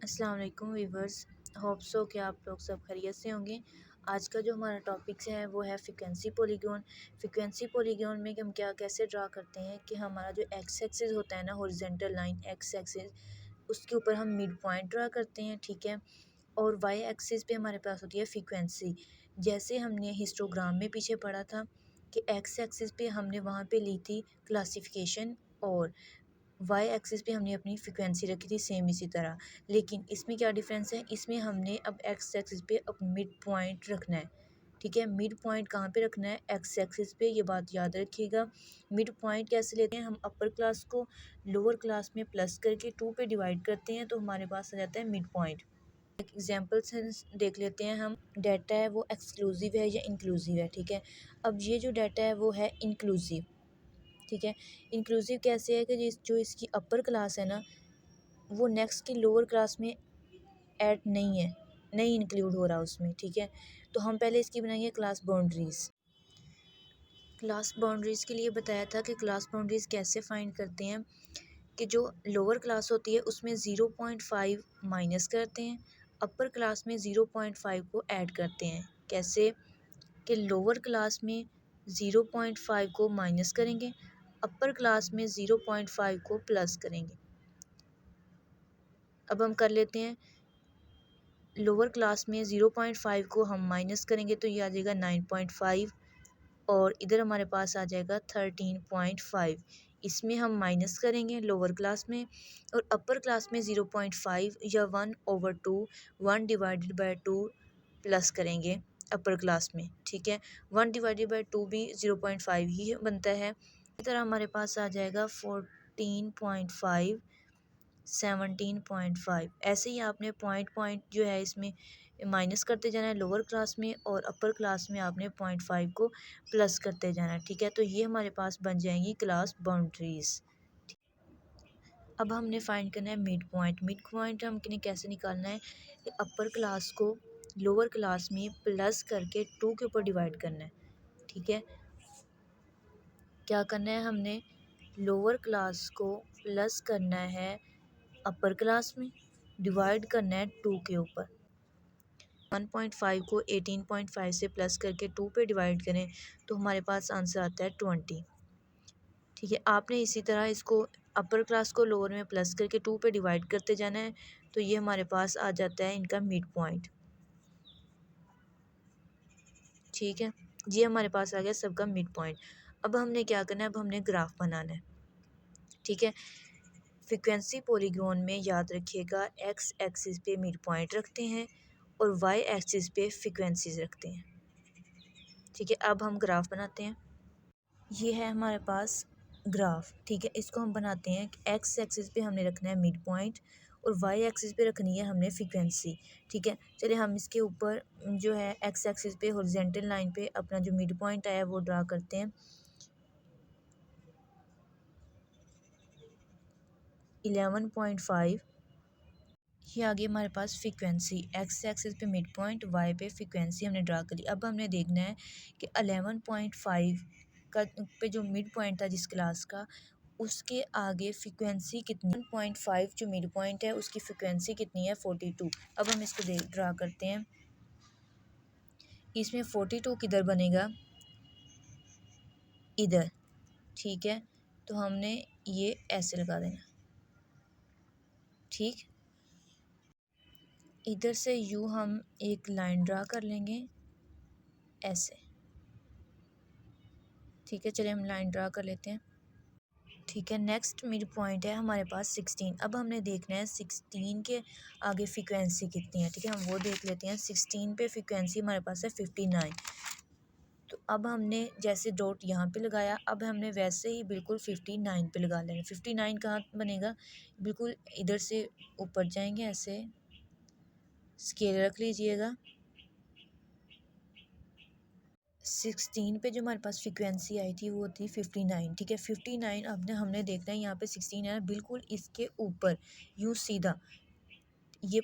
अस्सलाम वालेकुम viewers. Hope so कि आप लोग सब खैरियत से होंगे। आज का जो हमारा टॉपिक है वो है फ्रीक्वेंसी पॉलीगॉन। फ्रीक्वेंसी पॉलीगॉन में हम क्या कैसे ड्रा करते हैं कि हमारा जो एक्स एक्सिस होता है ना, हॉरिजॉन्टल लाइन एक्स एक्सिस, उसके ऊपर हम मिड पॉइंट ड्रा करते हैं, ठीक है। और वाई एक्सिस पे हमारे पास होती है फ्रीक्वेंसी। जैसे हमने हिस्टोग्राम में पीछे पढ़ा था कि एक्स एक्सिस पे हमने वहाँ पे ली थी क्लासिफिकेशन, और वाई एक्सिस पे हमने अपनी फ्रिक्वेंसी रखी थी सेम इसी तरह। लेकिन इसमें क्या डिफरेंस है, इसमें हमने अब एक्स एक्सिस पे अब मिड पॉइंट रखना है, ठीक है। मिड पॉइंट कहाँ पे रखना है? एक्स एक्सिस पे, ये बात याद रखिएगा। मिड पॉइंट कैसे लेते हैं? हम अपर क्लास को लोअर क्लास में प्लस करके 2 पे डिवाइड करते हैं तो हमारे पास आ जाता है मिड पॉइंट। एक एग्जाम्पल से देख लेते हैं हम। डाटा है वो एक्सक्लूसिव है या इंक्लूसिव है, ठीक है। अब ये जो डाटा है वो है इंक्लूसिव, ठीक है। इंक्लूसिव कैसे है कि जो इसकी अपर क्लास है ना, वो नेक्स्ट की लोअर क्लास में ऐड नहीं है, नहीं इंक्लूड हो रहा उसमें, ठीक है। तो हम पहले इसकी बनाएंगे क्लास बाउंड्रीज़। क्लास बाउंड्रीज़ के लिए बताया था कि क्लास बाउंड्रीज़ कैसे फाइंड करते हैं कि जो लोअर क्लास होती है उसमें 0.5 माइनस करते हैं, अपर क्लास में 0.5 को ऐड करते हैं। कैसे? कि लोअर क्लास में 0.5 को माइनस करेंगे, अपर क्लास में 0.5 को प्लस करेंगे। अब हम कर लेते हैं। लोअर क्लास में 0.5 को हम माइनस करेंगे तो ये आ जाएगा 9.5, और इधर हमारे पास आ जाएगा 13.5। इसमें हम माइनस करेंगे लोअर क्लास में, और अपर क्लास में 0.5 या 1/2, 1/2 प्लस करेंगे अपर क्लास में, ठीक है। 1/2 भी 0.5 ही बनता है। इस तरह हमारे पास आ जाएगा 14.5, 17.5। ऐसे ही आपने पॉइंट पॉइंट जो है इसमें माइनस करते जाना है लोअर क्लास में, और अपर क्लास में आपने 0.5 को प्लस करते जाना है, ठीक है। तो ये हमारे पास बन जाएंगी क्लास बाउंड्रीज़। अब हमने फाइंड करना है मिड पॉइंट। मिड पॉइंट हमने कैसे निकालना है कि अपर क्लास को लोअर क्लास में प्लस करके 2 के ऊपर डिवाइड करना है, ठीक है। क्या करना है हमने? लोअर क्लास को प्लस करना है अपर क्लास में, डिवाइड करना है 2 के ऊपर। 1.5 को 18.5 से प्लस करके 2 पे डिवाइड करें तो हमारे पास आंसर आता है 20, ठीक है। आपने इसी तरह इसको अपर क्लास को लोअर में प्लस करके 2 पे डिवाइड करते जाना है तो ये हमारे पास आ जाता है इनका मिड पॉइंट, ठीक है। ये हमारे पास आ गया सबका मिड पॉइंट। अब हमने क्या करना है? अब हमने ग्राफ बनाना है, ठीक है। फ्रीक्वेंसी पॉलीगॉन में याद रखिएगा एक्स एक्सिस पे मिड पॉइंट रखते हैं और वाई एक्सिस पे फ्रीक्वेंसीज रखते हैं, ठीक है। अब हम ग्राफ बनाते हैं। ये है हमारे पास ग्राफ, ठीक है। इसको हम बनाते हैं। एक्स एक्सिस पे हमने रखना है मिड पॉइंट और वाई एक्सिस पे रखनी है हमने फ्रीक्वेंसी, ठीक है। चलिए हम इसके ऊपर जो है एक्स एक्सिस पे हॉरिजॉन्टल लाइन पे अपना जो मिड पॉइंट आया वो ड्रा करते हैं। 11.5, ये आगे हमारे पास फ्रीक्वेंसी। एक्स एक्सिस पे मिड पॉइंट, वाई पे फ्रीक्वेंसी हमने ड्रा कर ली। अब हमने देखना है कि 11.5 का पे जो मिड पॉइंट था जिस क्लास का, उसके आगे फ्रीक्वेंसी कितनी? 1.5 जो मिड पॉइंट है उसकी फ्रीक्वेंसी कितनी है? 42। अब हम इसको ड्रा करते हैं। इसमें 42 किधर बनेगा? इधर, ठीक है। तो हमने ये ऐसे लगा देना, ठीक। इधर से यू हम एक लाइन ड्रा कर लेंगे ऐसे, ठीक है। चलिए हम लाइन ड्रा कर लेते हैं, ठीक है। नेक्स्ट मिड पॉइंट है हमारे पास 16। अब हमने देखना है 16 के आगे फ्रीक्वेंसी कितनी है, ठीक है। हम वो देख लेते हैं। 16 पे फ्रीक्वेंसी हमारे पास है 59। तो अब हमने जैसे डॉट यहाँ पे लगाया, अब हमने वैसे ही बिल्कुल 59 पे लगा लेना। 59 कहाँ बनेगा? बिल्कुल इधर से ऊपर जाएंगे, ऐसे स्केल रख लीजिएगा। 16 पे जो हमारे पास फ्रीक्वेंसी आई थी वो थी 59, ठीक है। 59 अब हमने देखना है यहाँ पे 16 है ना, बिल्कुल इसके ऊपर यूँ सीधा ये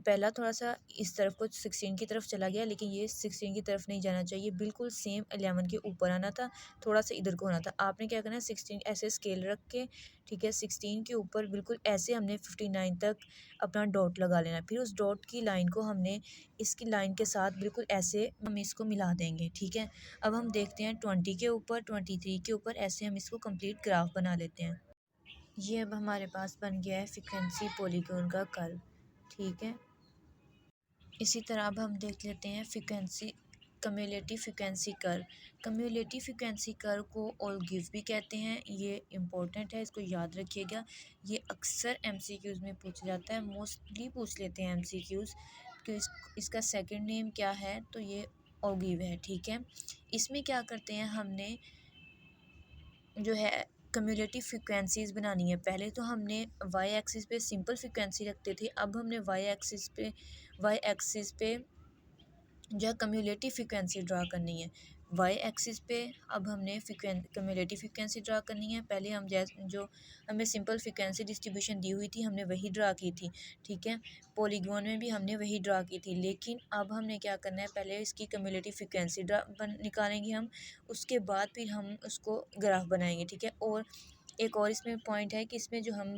पहला थोड़ा सा इस तरफ को 16 की तरफ चला गया, लेकिन ये 16 की तरफ नहीं जाना चाहिए, बिल्कुल सेम 11 के ऊपर आना था, थोड़ा सा इधर को होना था। आपने क्या करना है, 16 ऐसे स्केल रख के, ठीक है, 16 के ऊपर बिल्कुल ऐसे हमने 59 तक अपना डॉट लगा लेना। फिर उस डॉट की लाइन को हमने इसकी लाइन के साथ बिल्कुल ऐसे हम इसको मिला देंगे, ठीक है। अब हम देखते हैं 20 के ऊपर, 23 के ऊपर, ऐसे हम इसको कंप्लीट ग्राफ बना लेते हैं। ये अब हमारे पास बन गया है फ्रीक्वेंसी पॉलीगॉन का कर्व, ठीक है। इसी तरह अब हम देख लेते हैं frequency cumulative frequency curve. Cumulative frequency curve को ऑलगिव भी कहते हैं, ये इम्पोर्टेंट है, इसको याद रखिएगा। ये अक्सर एमसीक्यूज़ में पूछा जाता है, मोस्टली पूछ लेते हैं एमसीक्यूज़ कि इसका सेकंड नेम क्या है, तो ये ऑलगिव है, ठीक है। इसमें क्या करते हैं, हमने जो है कम्युलेटिव फ्रिक्वेंसीज़ बनानी है। पहले तो हमने वाई एक्सिस पे सिंपल फ्रिक्वेंसी रखते थे, अब हमने वाई एक्सिस पे जो है कम्युलेटिव फ्रिक्वेंसी ड्रा करनी है। वाई एक्सिस पे अब हमने कम्युलेटिव फ्रिक्वेंसी ड्रा करनी है। पहले हम जो हमें सिंपल फ्रिक्वेंसी डिस्ट्रीब्यूशन दी हुई थी, हमने वही ड्रा की थी, ठीक है। पॉलीगॉन में भी हमने वही ड्रा की थी, लेकिन अब हमने क्या करना है, पहले इसकी कम्युलेटिव फ्रिक्वेंसी निकालेंगे हम, उसके बाद फिर हम उसको ग्राफ बनाएंगे, ठीक है। और एक और इसमें पॉइंट है कि इसमें जो हम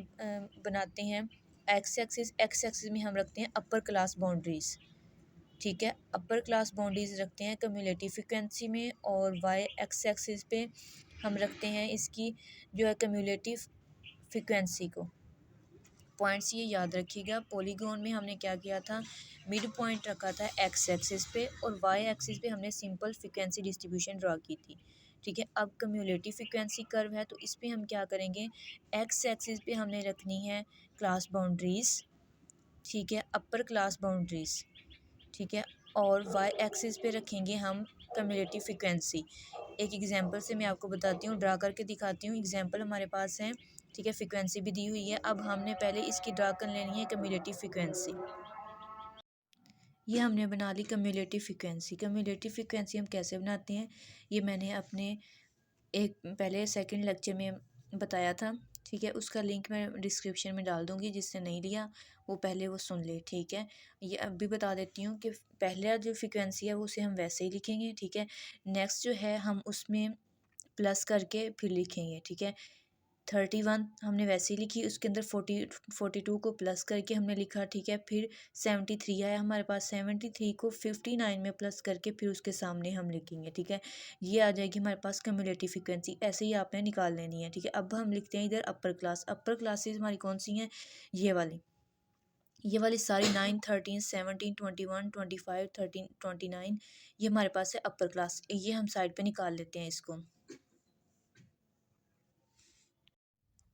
बनाते हैं एक्स एक्सिस में हम रखते हैं अपर क्लास बाउंड्रीज़, ठीक है। अपर क्लास बाउंड्रीज रखते हैं कम्युलेटिव फ्रिक्वेंसी में, और वाई एक्सिस पे हम रखते हैं इसकी जो है कम्युलेटिव फ्रिक्वेंसी को। पॉइंट्स ये याद रखिएगा। पॉलीगॉन में हमने क्या किया था, मिड पॉइंट रखा था एक्स एक्सिस पे, और वाई एक्सिस पे हमने सिंपल फ्रिक्वेंसी डिस्ट्रीब्यूशन ड्रा की थी, ठीक है। अब कम्युलेटिव फ्रिक्वेंसी कर्व है, तो इस पर हम क्या करेंगे, एक्स एक्सिस पे हमने रखनी है क्लास बाउंड्रीज़, ठीक है, अपर क्लास बाउंड्रीज़, ठीक है। और वाई एक्सिस पे रखेंगे हम कम्युलेटिव फ्रिक्वेंसी। एक एग्जांपल से मैं आपको बताती हूँ, ड्रा करके दिखाती हूँ। एग्जांपल हमारे पास है, ठीक है, फ्रिक्वेंसी भी दी हुई है। अब हमने पहले इसकी ड्रा कर लेनी है कम्युलेटिव फ्रिक्वेंसी। ये हमने बना ली कम्युलेटिव फ्रिक्वेंसी। कम्युलेटिव फ्रिक्वेंसी हम कैसे बनाते हैं, ये मैंने अपने एक पहले सेकंड लेक्चर में बताया था, ठीक है। उसका लिंक मैं डिस्क्रिप्शन में डाल दूँगी, जिससे नहीं लिया वो पहले वो सुन ले, ठीक है। ये अब भी बता देती हूँ कि पहले जो फ्रिक्वेंसी है वो उसे हम वैसे ही लिखेंगे, ठीक है। नेक्स्ट जो है हम उसमें प्लस करके फिर लिखेंगे, ठीक है। 31 हमने वैसे ही लिखी, उसके अंदर 42 को प्लस करके हमने लिखा, ठीक है। फिर 73 आया हमारे पास, 73 को 59 में प्लस करके फिर उसके सामने हम लिखेंगे, ठीक है। ये आ जाएगी हमारे पास कम्युलेटिव फ्रिक्वेंसी। ऐसे ही आपने निकाल लेनी है, ठीक है। अब हम लिखते हैं इधर अपर क्लासेस हमारी कौन सी हैं, ये वाली सारी 9 13 17 21 25 13 29, ये हमारे पास है अपर क्लास। ये हम साइड पे निकाल लेते हैं इसको।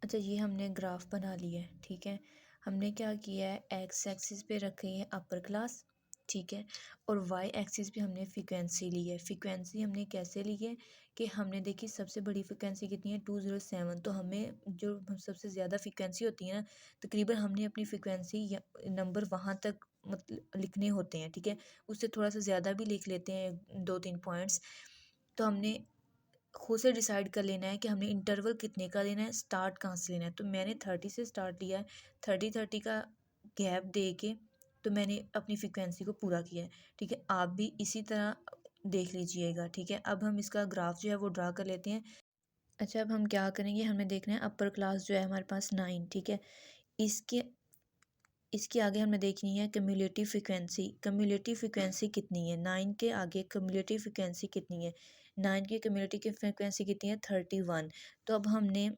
अच्छा, ये हमने ग्राफ बना लिया है, ठीक है। हमने क्या किया है, एक्स एक्सिस पे रखे हैं अपर क्लास, ठीक है, और वाई एक्सिस पे हमने फ्रीक्वेंसी ली है। फ्रीक्वेंसी हमने कैसे ली है कि हमने देखी सबसे बड़ी फ्रीक्वेंसी कितनी है, 207। तो हमें जो सबसे ज़्यादा फ्रीक्वेंसी होती है ना, तकरीबन हमने अपनी फ्रीक्वेंसी या नंबर वहाँ तक मतलब लिखने होते हैं, ठीक है। उससे थोड़ा सा ज़्यादा भी लिख लेते हैं, 2-3 पॉइंट्स। तो हमने खुद से डिसाइड कर लेना है कि हमने इंटरवल कितने का लेना है, स्टार्ट कहाँ से लेना है। तो मैंने 30 से स्टार्ट लिया है, 30 का गैप दे के तो मैंने अपनी फ्रिक्वेंसी को पूरा किया है, ठीक है। आप भी इसी तरह देख लीजिएगा, ठीक है। अब हम इसका ग्राफ जो है वो ड्रा कर लेते हैं। अच्छा, अब हम क्या करेंगे, हमें देखना है अपर क्लास जो है हमारे पास 9, ठीक है। इसके इसके आगे हमें देखनी है कम्युलेटिव फ्रिक्वेंसी। कम्युलेटिव फ्रिक्वेंसी कितनी है, 9 के आगे कम्युलेटिव फ्रिक्वेंसी कितनी है, 9 की कम्युलेटिव की फ्रिक्वेंसी कितनी है, 31। तो अब हमने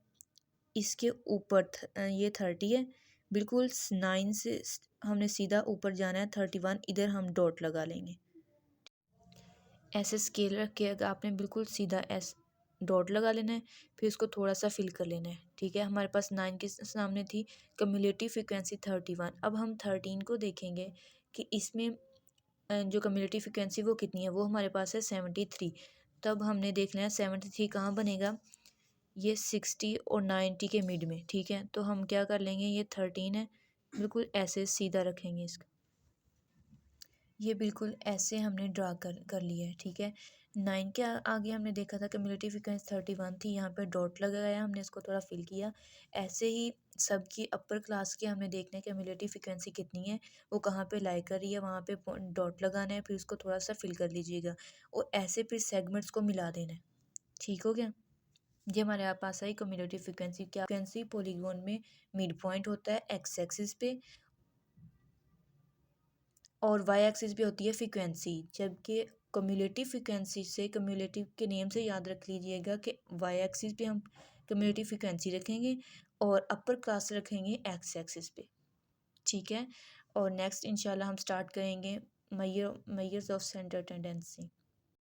इसके ऊपर ये 30 है, बिल्कुल 9 से हमने सीधा ऊपर जाना है, 31 इधर हम डॉट लगा लेंगे। ऐसे स्केल रख के अगर आपने बिल्कुल सीधा ऐसे डॉट लगा लेना है, फिर उसको थोड़ा सा फिल कर लेना है, ठीक है। हमारे पास 9 के सामने थी कम्युलेटिव फ्रिक्वेंसी 31। अब हम 13 को देखेंगे कि इसमें जो कम्युलेटिव फ्रिक्वेंसी वो कितनी है, वो हमारे पास है 73। तब हमने देखना है 73 कहाँ बनेगा, ये 60 और 90 के मिड में, ठीक है। तो हम क्या कर लेंगे, ये 13 है, बिल्कुल ऐसे सीधा रखेंगे इसका, ये बिल्कुल ऐसे हमने ड्रा कर लिया है, ठीक है। 9 के आगे हमने देखा था कम्युलेटिव फ्रीक्वेंसी 31 थी, यहाँ पे डॉट लगाया, हमने इसको थोड़ा फिल किया। ऐसे ही सबकी अपर क्लास की हमने देखना है कम्युलेटिव फ्रीक्वेंसी कितनी है, वो कहाँ पे लाई कर रही है, वहाँ पे डॉट लगाना है, फिर उसको थोड़ा सा फिल कर लीजिएगा और ऐसे फिर सेगमेंट्स को मिला देना है। ठीक हो गया? ये हमारे पास आई कम्युलेटिव फ्रीक्वेंसी। क्या फ्रीक्वेंसी पॉलीगॉन में मिड पॉइंट होता है एक्स एक्सिस पे और वाई एक्सिस पे होती है फ्रीक्वेंसी, जबकि कम्युलेटिव फ्रीक्वेंसी से, कम्युलेटिव के नेम से याद रख लीजिएगा कि वाई एक्सिस पे हम कम्युलेटिव फ्रीक्वेंसी रखेंगे और अपर क्लास रखेंगे एक्स एक्सिस पे। ठीक है, और नेक्स्ट इंशाल्लाह हम स्टार्ट करेंगे मेजर्स ऑफ सेंटर टेंडेंसी।